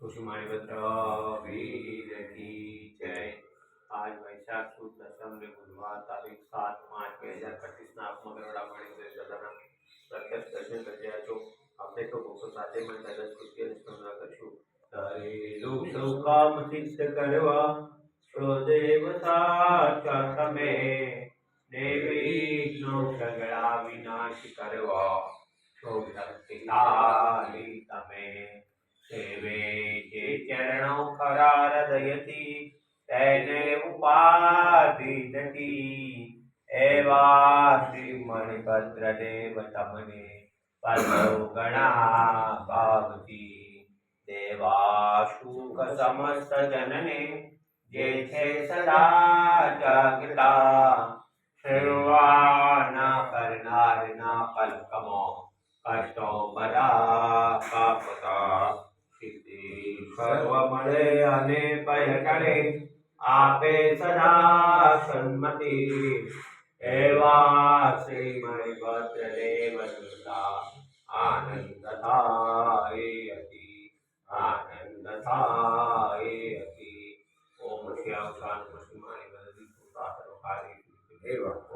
कुसुमानी भद्र वीर की जय। आज वैशाख सुद दशम ने बुधवार तारीख 7 मार्च 2025 ના આપમાં મણી દાદાના પ્રત્યક્ષ દર્શન કર્યા છો। આપણે તો ભક્તો સાથે મળી દાદા કૃત્યની સ્મરણા કરશું। ધરેલું સૌ કામ સિદ્ધ કરવા છો દેવતા તમે દેવીનો સગળા વિનાશ કરવા છો શક્તિશાળી તમે। સેવે જે ચરણો ખરા હૃદયથી તેને ઉપાધિ નથી। એવા શ્રી મણિભદ્ર દેવ તમને પદો ગણા ભાવતી। દેવા શુક સમસ્ત જનને જે છે સદા જાગતા। સેવા ના કરનારના પલકમો કષ્ટો બધા કાપતા। સર્વ મળે અને ભય ટળે આપે સદા સન્મતિ। એવા શ્રી મણિભદ્ર દેવ દુર્ગા આનંદ થાય અતિ આનંદ થાય અતિ। ઓમ શ્યામ શાંત મણિ બદલી સુતા સર્વકારી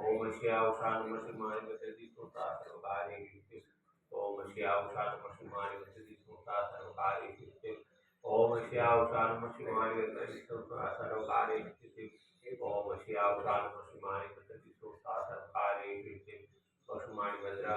ઓમ શ્યામ શાંત મણિ બદલી સુતા સર્વકારી ओम श्याम शान मणि बदली सुता सर्वकार्य सिद्धि। ओम श्याम शान मणि बदली सुता सर्वकार्य सिद्धि। ओम श्याम शान मणि बदली सुता सर्वकार्य सिद्धि। कुसुमानी भद्रा